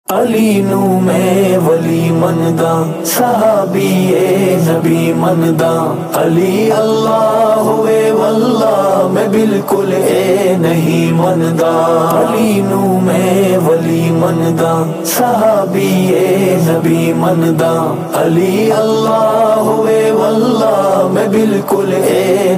علی نو میں ولی مندا صحابی نبی مندا علی اللہ ہوئے واللہ میں بالکل نہیں مندا علی نو میں ولی مندا صحابی نبی مندا علی اللہ ہوئے واللہ میں بالکل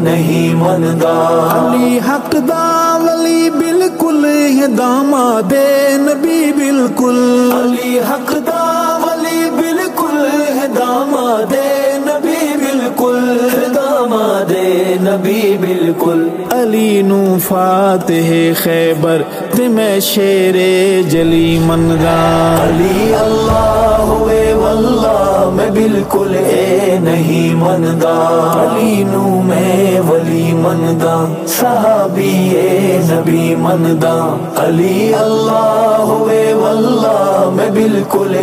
نہیں مندا علی حق دا ولی بالکل یہ داماد نبی بالکل علی حق دا ولی بالکل ہے داماد نبی بالکل داماد نبی بالکل علی نو فاتح خیبر تے میں شیر جلی مندا علی اللہ ہوئے واللہ میں بالکل نہیں مندا علی نو میں ولی مندا صحابی نبی مندا علی اللہ ہوئے واللہ میں بالکل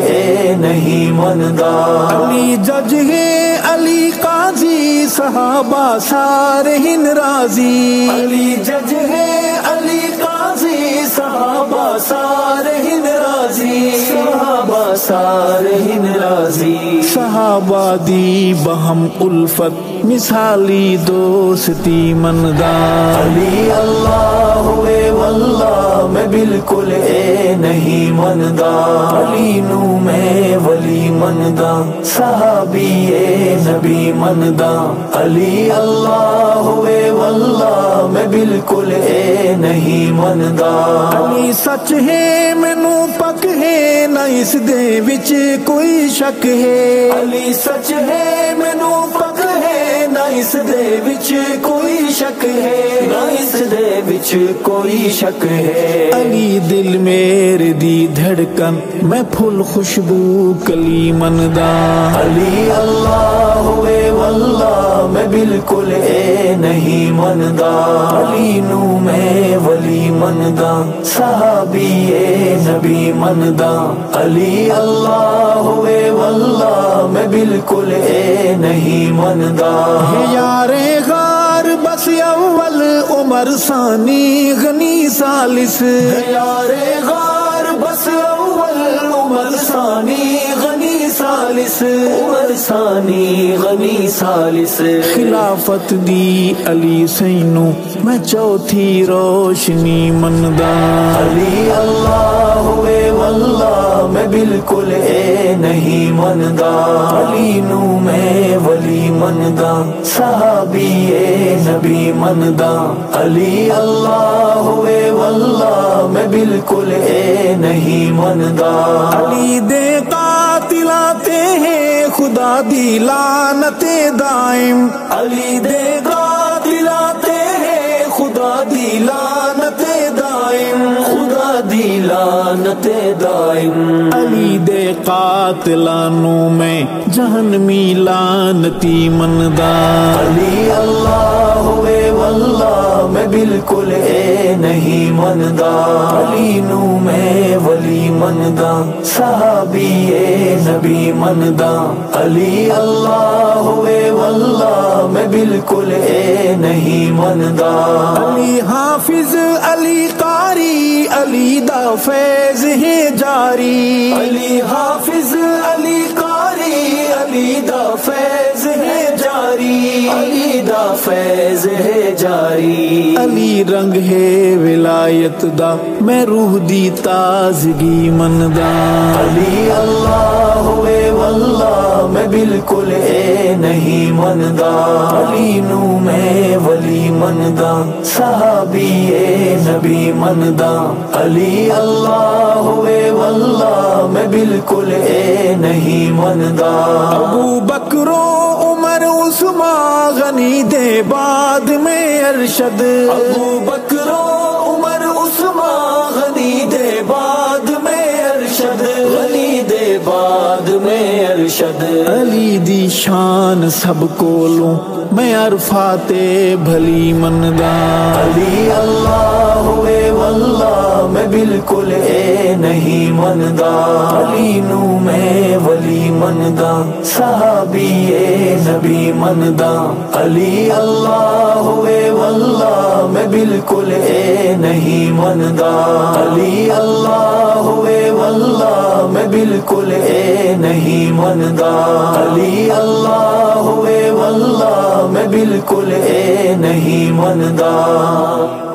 نہیں مندا علی جج ہے علی قاضی صحابہ سارے ہن راضی علی جج ہے علی قاضی صحابہ سارے ہن راضی صحابہ سارے ہن راضی صحابہ دی بہم الفت مثالی دوستی مندا علی اللہ ہوئے واللہ میں بالکل نہیں مندا علی نو میں ولی مندا صحابی نبی مندا علی اللہ ہوئے واللہ میں بالکل نہیں مندا علی سچ ہے مینو پک ہے نہ اس دے وچ کوئی شک ہے علی سچ ہے مینو پک ہے نہ اس دے وچ کوئی شک ہے نہ اس دے وچ کوئی شک ہے علی دل میرے دی دھڑکن میں پھول خوشبو کلی مندا علی اللہ ہوئے واللہ میں بالکل نہیں مندا علی نو میں ولی مندا صحابی نبی مندا علی اللہ ہوئے واللہ میں بالکل نہیں مندا یار غار بس اول عمر ثانی غنی ثالث یار غار بس اول عمر ثانی غنی ثالث عمر ثانی غنی ثالث خلافت دی علی سینو میں چوتھی روشنی مندا علی اللہ ہوئے واللہ میں بالکل نہیں مندا علی نو میں ولی مندا صحابی نبی مندا علی اللہ ہوئے واللہ میں بالکل نہیں مندا علی دے قاتلاتے ہیں خدا دی لعنت دائم علی دے قاتلاتے ہیں خدا دی لعنت دائم خدا دی لعنت دائم علی دے قاتلانوں میں جہنمی لعنتی مندا علی اللہ ہوئے واللہ میں بالکل نہیں مندا علی نو میں ولی مندا صحابی نبی مندا علی اللہ ہوئے واللہ میں بالکل نہیں مندا علی حافظ علی قاری علی دا فیض ہے جاری علی حافظ علی قاری علی دا فیض ہے جاری علی دا فیض ہے جاری علی رنگ ہے ولایت دا میں روح دی تازگی مندا علی اللہ ہوئے واللہ میں بالکل نہیں مندا علی نو میں ولی مندا صحابی نبی مندا علی اللہ ہوئے واللہ میں بالکل نہیں مندا ابو بکر عمر عثمان غنی دے بعد میں ارشد ابو بکر عمر عثمان غنی دے بعد میں ارشد غنی دے بعد میں ارشد علی دی شان سب کولوں میں عرفات بھلی مندا علی اللہ ہوئے واللہ میں بالکل نہیں مندا علی نو میں ولی مندا صحابی نبی مندا علی اللہ ہوئے واللہ میں بالکل نہیں مندا علی اللہ ہوئے واللہ بالکل اے نہیں مندا، علی اللہ ہوئے واللہ میں بالکل اے نہیں مندا۔